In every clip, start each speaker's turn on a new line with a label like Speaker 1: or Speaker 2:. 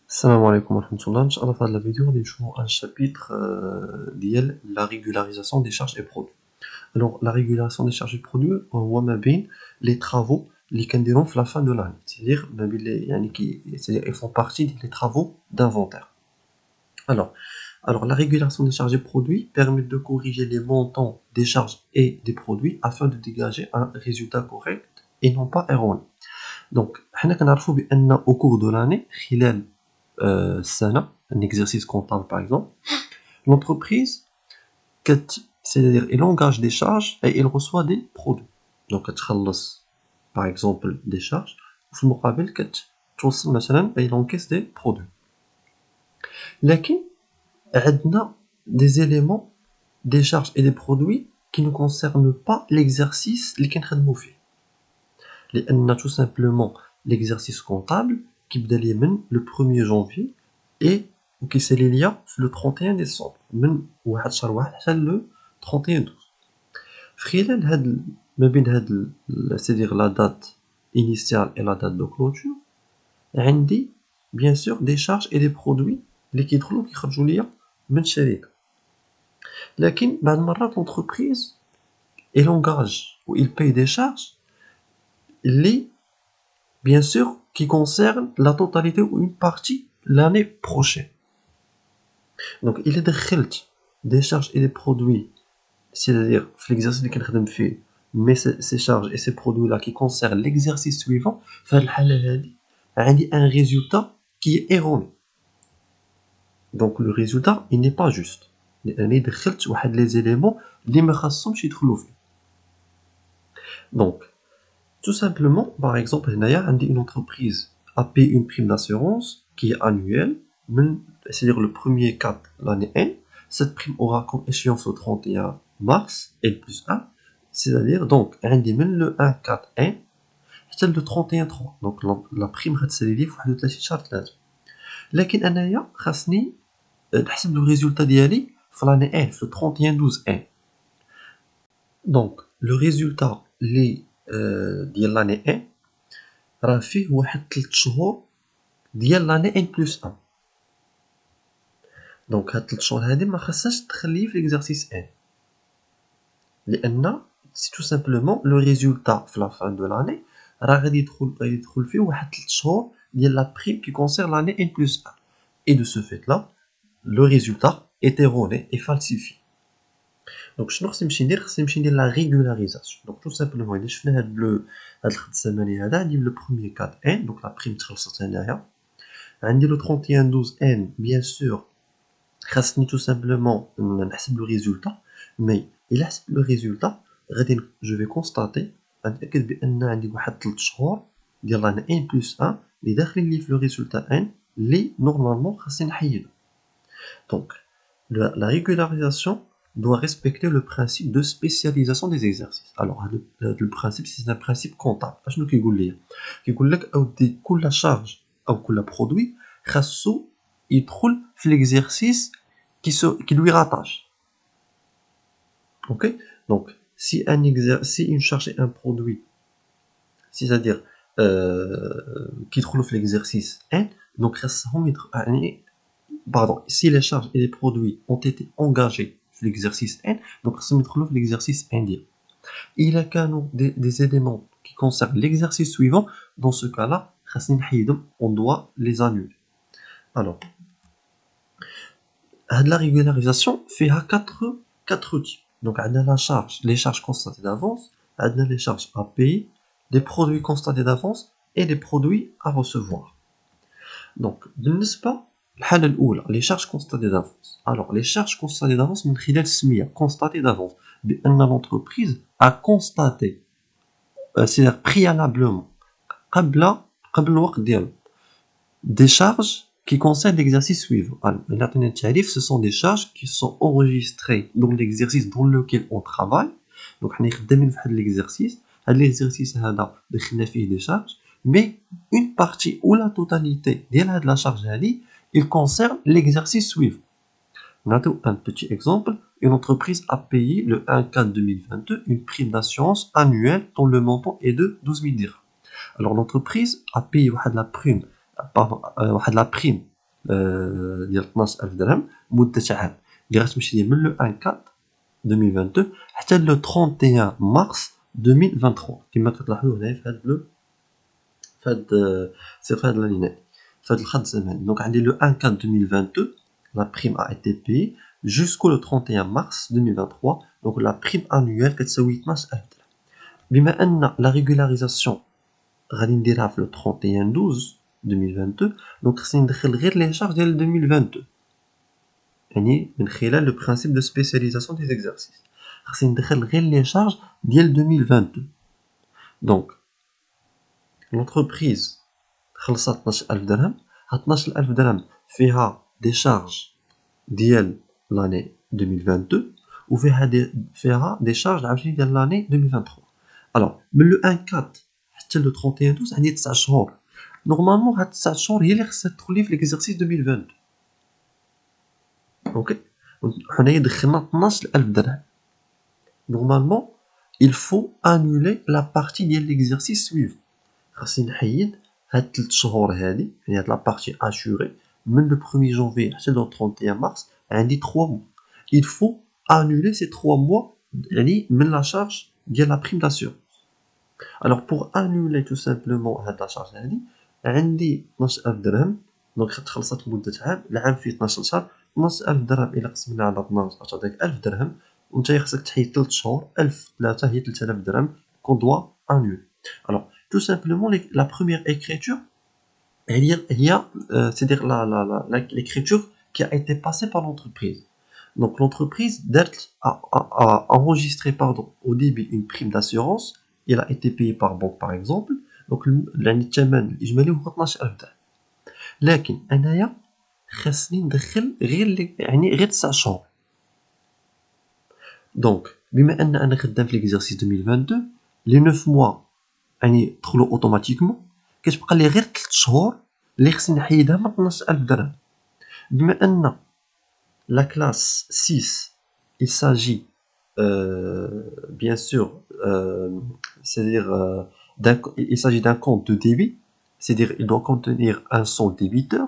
Speaker 1: Salam alaikum wa rahmatullah. Inch'Allah, dans la vidéo, on va un chapitre de la régularisation des charges et produits. Alors, la régularisation des charges et produits, on voit bien les travaux qui sont à la fin de l'année. C'est-à-dire, ils font partie des travaux d'inventaire. Alors, la régulation des charges et produits permet de corriger les montants des charges et des produits afin de dégager un résultat correct et non pas erroné. Donc, au cours de l'année, SANA, un exercice comptable par exemple, l'entreprise, c'est-à-dire elle engage des charges et elle reçoit des produits. Donc, par exemple des charges, في المقابل توصل مثلا elle encaisse des produits. لكن عندنا des éléments, des charges et des produits qui ne concernent pas l'exercice اللي كنخدموا فيه. لأن tout simplement l'exercice comptable qui بدأ من le 1er janvier et qui s'élit le 31 décembre من 1 شهر 1 حتى le 31 12 خلال هاد ما بين هاد c'est-à-dire la date initiale et la date de clôture عندي bien sûr des charges et des produits اللي كيدخلوا كيخرجوا ليا من الشركة لكن بعض المرات l'entreprise elle engage ou il paye des charges اللي bien sûr qui concerne la totalité ou une partie l'année prochaine. Donc, il est de des charges et des produits, c'est-à-dire l'exercice اللي كنخدم فيه, mais ces charges et ces produits-là qui concernent l'exercice suivant, في الحالة هذه عندي un résultat qui est erroné. Donc, le résultat, il n'est pas juste. لأنني دخلت واحد les éléments اللي ما خاصهمش يدخلوا فيه. Donc, tout simplement, par exemple, une entreprise a payé une prime d'assurance qui est annuelle, c'est-à-dire le premier 4 l'année 1. Cette prime aura comme échéance au 31 mars, L plus 1, c'est-à-dire donc le 1 4 1 حتى le 31 3. Donc la prime غتسالي لي في 31 شهر 3. لكن انايا خاصني نحسب le résultat ديالي في l'année 1 في le 31 12 1. Donc le résultat ديال l'année 1 راه فيه واحد 3 شهور ديال l'année N plus 1. دونك هاد 3 شهور هادي ما خاصهاش تدخل لي في l'exercice 1 لأن سي tout simplement le résultat في la fin de l'année راه غادي يدخل فيه واحد 3 شهور ديال la prime qui concerne l'année N plus 1. Et de ce fait là, le résultat est erroné et falsifié. Donc شنو خصني نمشي ندير؟ خصني نمشي ندير la régularisation. Donc tout simplement إلا شفنا هاد الخط الزمني هذا عندي le premier 4 N, donc la prime تخلصت هنايا. عندي le 31 12 N, bien sûr خاصني tout simplement نحسب le résultat, mais إلا حسبت le résultat غادي je vais constater نتأكد بأن عندي واحد 3 شهور ديال l'année N plus 1 اللي داخلين لي في le résultat N اللي normalement خاصني نحيدو. Donc la régularisation doit respecter le principe de spécialisation des exercices. Alors le principe c'est un principe comptable. اشنو كيقول لي؟ كيقول لك أودي كل charge أو كل produit خاصو يدخل في l'exercice qui lui rattache. Ok? Donc si une charge et un produit, c'est-à-dire qui يدخلوا في l'exercice 1, donc خاصهم pardon, si les charges et les produits ont été engagés في l'exercice N, donc خاصهم يدخلوا في l'exercice N ديال. إلا كانوا des éléments qui concernent l'exercice suivant, dans ce cas-là خاصني نحيدهم, on doit les annuler. Alors la régularisation fait à 4 types. Donc on a la charge, les charges constatées d'avance, on a les charges à payer, des produits constatés d'avance et des produits à recevoir. Donc بالنسبة الحالة الأولى les charges constatées d'avance. Alors les charges constatées d'avance من خلال السمية constatées d'avance بأن l'entreprise a constaté, c'est-à-dire préalablement قبل الوقت ديالو des charges qui concernent l'exercice suivant. Alors, ce sont des charges qui sont enregistrées dans l'exercice dans lequel on travaille. Donc, on est dans l'exercice. L'exercice a des charges, mais une partie ou la totalité de la charge, il concerne l'exercice suivant. On a un petit exemple. Une entreprise a payé le 1/4/2022 une prime d'assurance annuelle dont le montant est de 12 000 dirhams. Alors, l'entreprise a payé la prime ديال 12000 درهم مده عام اللي غتمشي من لو 1 4 2022 حتى لو 31 مارس 2023 كما كتلاحظوا هنايا في هاد لا لينيا في هاد الخط الزمني. دونك عندي لو 1 4 2022 la prime a été payée jusqu'au 31 mars 2023. donc la prime annuelle كتساوي 12000 درهم. بما ان لا ريغولاريزاسيون غادي نديرها في لو 31 12 2022 دونك خصني ندخل غير لي شارج ديال 2022 يعني من خلال لو برينسيپ دو سبيسياليزاسيون دي زيكزارسيس خصني ندخل غير لي شارج ديال 2022. دونك l'entreprise خلصت 12000 درهم. هاد 12000 درهم فيها دي شارج ديال لاني 2022 وفيها دي شارج عاوتاني ديال لاني 2023. الوغ من لو 1 4 حتى لو 31 12 عندي 9 شهور. نورمالمون هاد 9 شهور هي اللي خصها تدخل لي في ليكزارسيس 2022. اوكي حنايا دخلنا 12000 درهم. نورمالمون il faut annuler la partie ديال ليكزارسيس suivant. خاصني نحيد هاد 3 شهور هادي يعني هاد لا بارتي assurée من لو 1er janvier حتى لو 31 mars عندي 3 mois. il faut annuler ces 3 mois يعني من la charge ديال la prime d'assurance. alors pour annuler tout simplement هاد la charge هادي عندي 12000 درهم. دونك خلصت مدة عام العام فيه 12 شهر 12000 درهم إلا قسمنا على 12 غتعطيك 1000 درهم ونتا خصك تحيد 3 شهور 1000 3 هي 3000 درهم qu'on doit annuler. alors tout simplement la première écriture c'est-à-dire l'écriture qui a été passée par l'entreprise. Donc l'entreprise a enregistré au début une prime d'assurance. Il a été payé par banque par exemple. donc الثمن الإجمالي هو 12000 درهم. لكن أنايا خاصني ندخل غير 9 شهور. دونك بما ان انا خدام في ليكزارسيس 2022 لي 9 موا يعني دخلوا اوتوماتيكمون كتبقى لي غير 3 شهور اللي خصني نحيدها من 12000 درهم. بما ان لا كلاس 6 il s'agit bien sûr c'est-à-dire il s'agit d'un compte de débit, c'est-à-dire il doit contenir un solde débiteur.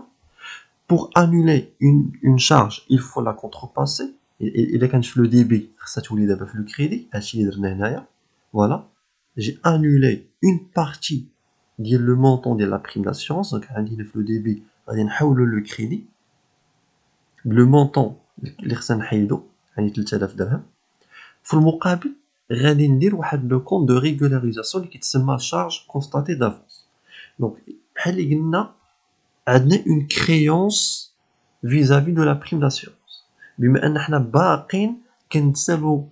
Speaker 1: pour annuler une charge il faut la contrepasser. إذا كانت في لو ديبي خصها تولي دابا في لو كريدي. هادشي اللي درنا هنايا. فوالا جي انولي اون بارتي ديال لو مونطون ديال لا بريم داسيورونس. دونك عندي هنا في لو ديبي غادي نحولو لو كريدي بلو مونطون اللي خصنا نحيدو يعني 3000 درهم. في المقابل غادي ندير واحد لو كونط دو ريغولاريزاسيون اللي كيتسمى شارج كونستاتي دافونس. دونك بحال اللي قلنا عندنا اون كريونس vis-à-vis de la prime d'assurance. بما ان حنا باقين كنتسالو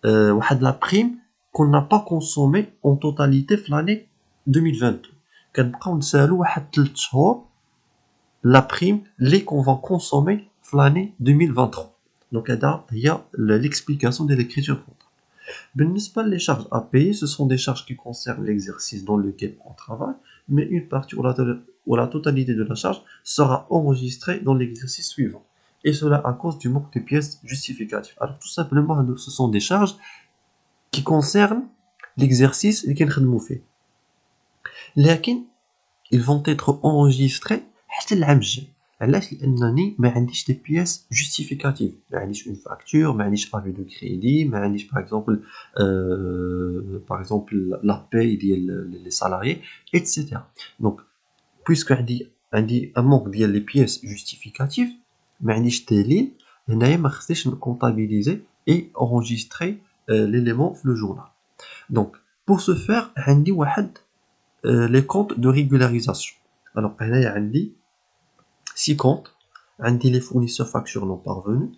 Speaker 1: واحد لا بريم كون نا با كونسومي اون توتاليتي في لاني 2022 كنبقاو نسالو واحد 3 شهور لا بريم لي كون فا كونسومي في لاني 2023. دونك هذا هي ليكسبليكاسيون ديال ليكريتور كونطابل. بالنسبه لي شارج ا payer ce sont des charges qui concernent l'exercice dans lequel on travaille mais une partie ou la totalité de la charge sera enregistrée dans l'exercice suivant. Et cela à cause du manque de pièces justificatives. Alors tout simplement, ce sont des charges qui concernent l'exercice اللي كنخدمو فيه. لكن ils vont être enregistrés حتى العام الجاي. علاش؟ لانني ما عنديش دي بياس جوستيفيكاتيف. ما عنديش اون فاكتور، ما عنديش افي دو كريدي، ما عنديش باغ اكزومبل لا باي ديال لي سالاريي ايتترا. دونك بويسكو عندي ان مونك ديال لي بياس جوستيفيكاتيف ما عنديش دليل هنايا ما خصنيش نكونطابيليزي اي انجستري ليليمون في لو جورنال. دونك بور سو فير عندي واحد لي كونط دو ريغولاريزاسيون. الوغ هنايا عندي 6 كونط. عندي لي فورنيسور فاكتور نون بارفونو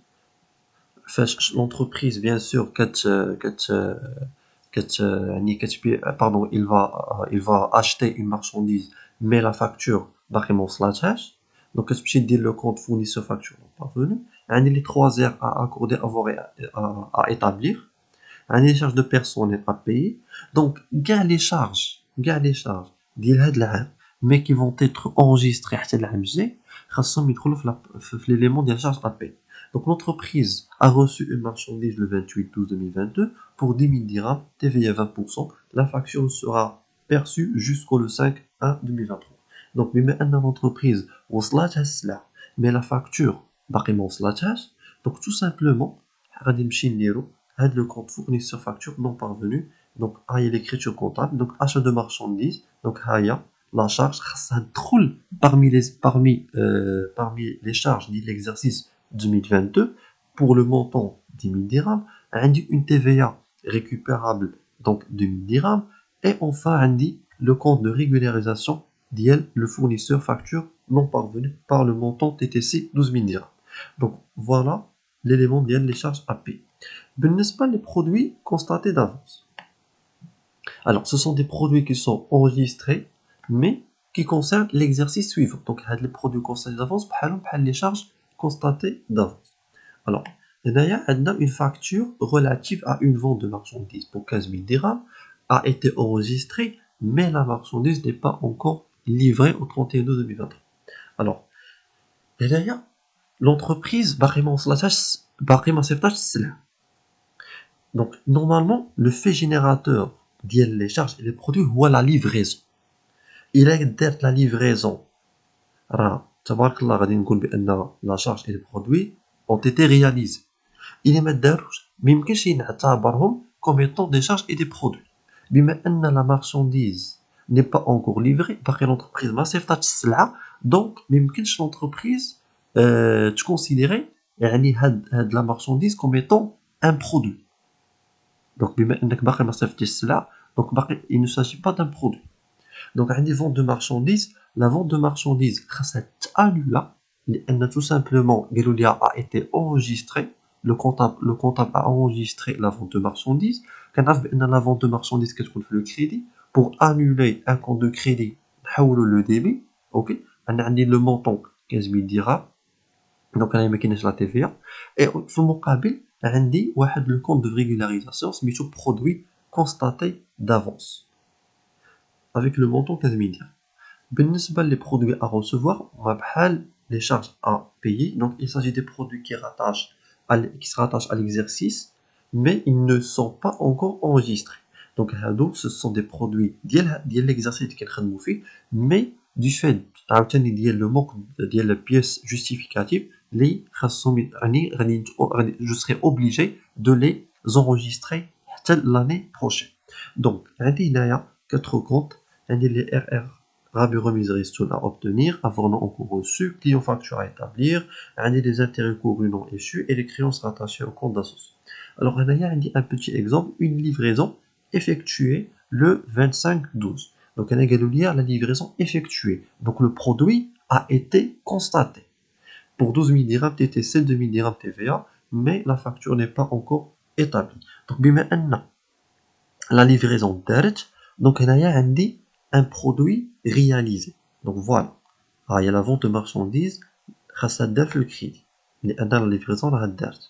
Speaker 1: فاش لونتربريز بيان سور يعني كتبيع باردون il va acheter une marchandise mais la facture باقي ما وصلاتهاش. Donc, je vais le compte fournisseur facture non parvenu. Il y a les 3 heures à accorder, à établir. Il y a les charges de personnel à payer. Donc, les charges mais qui vont être enregistrées à l'année l'élément de la charge à payer. Donc, l'entreprise a reçu une marchandise le 28/12/2022 pour 10 000 dirhams, TVA 20%. La facture sera perçue jusqu'au 5/1/2023. Donc بما ان l'entreprise وصلاتها السلعه mais la facture باقي ما وصلتهاش. Donc tout simplement غادي نمشي نديرو هاد le compte fournisseur facture non parvenu. Donc ها هي l'écriture comptable. Donc achat de marchandises. Donc ها هي la charge خاصها تدخل parmi les charges de l'exercice 2022 pour le montant 10 000 dirhams. عندي une TVA récupérable donc 2 000 dirhams. Et enfin عندي le compte de régularisation ديال le fournisseur facture non parvenu par le montant TTC 12 000 dirhams. Donc voilà l'élément ديال les charges à payer. بالنسبة les produits constatés d'avance. Alors ce sont des produits qui sont enregistrés mais qui concernent l'exercice suivant. Donc les produits constatés d'avance بحالهم بحال les charges constatées d'avance. Alors هنايا عندنا une facture relative à une vente de marchandises pour 15 000 dirhams a été enregistrée mais la marchandise n'est pas encore livrée au 31/12/2023. Alors هنايا l'entreprise باقي ما وصلتهاش باقي ما صيفطاتش السلعة. Donc normalement le fait générateur ديال les charges et les produits هو la livraison. إلا درت la livraison راه تبارك الله غادي نقول بأن la charge et les produits ont été réalisés. إلا ما داروش ميمكنش نعتبرهم comme étant des charges et des produits. بما أن la marchandise n'est pas encore livrée باقي l'entreprise ما صيفطاتش السلعة. donc ميمكنش l'entreprise تكونسيديري يعني هاد la marchandise comme étant un produit. donc بما أنك باقي ما صيفطتيش السلعة donc باقي il ne s'agit pas d'un produit. donc عندي vente de marchandises. la vente de marchandises خاصها تأنولا لأن tout simplement قالوا لي a été enregistré. Le comptable a enregistré la vente de marchandises. كنعرف بأن la vente de marchandises كتكون في le crédit. pour annuler un compte de crédit نحولو le débit. ok أنا عندي le montant 15 000 dirhams. donc أنا ما كايناش la TVA. et في المقابل عندي واحد le compte de régularisation سميتو produit constaté d'avance avec le montant 15 000 dirhams. بالنسبة les produits à recevoir بحال les charges à payer. donc il s'agit des produits qui se rattachent à l'exercice mais ils ne sont pas encore enregistrés. donc ce sont des produits ديال l'exercice اللي كنخدموا فيه mais du fait عاوتاني ديال le manque ديال la pièce justificative اللي خاصهم يعني je serai obligé de les enregistrer حتى l'année prochaine. donc عندي هنايا 4 comptes. عندي les RR rabais remise ristourne à obtenir, avoir non encours reçu, client facture à établir, عندي les intérêts courus non échus et les créances rattachées au compte d'associé. Alors هنايا عندي un petit exemple, une livraison effectuée le 25/12. donc أنا قالوا لي la livraison effectuée. donc le produit a été constaté pour 12 000 dirhams TTC, 2 000 dirhams TVA, mais la facture n'est pas encore établie. donc بما أن la livraison دارت donc هنايا عندي un produit réalisé. donc voilà il y a la vente de marchandises خاصها دار في الكريدي لأن la livraison راها دارت.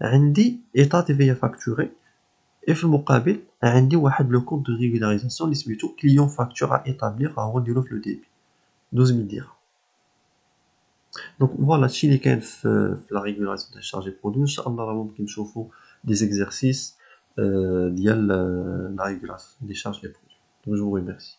Speaker 1: عندي état TVA facturé et في المقابل عندي واحد le compte de régularisation اللي سميتو client facture à établir هو نديرو في le débit 12 000 dirhams. donc voilà هادشي اللي كاين في la régularisation des charges et produits. إن شاء الله راه ممكن نشوفو des exercices ديال la régulation des charges et produits. donc je vous remercie.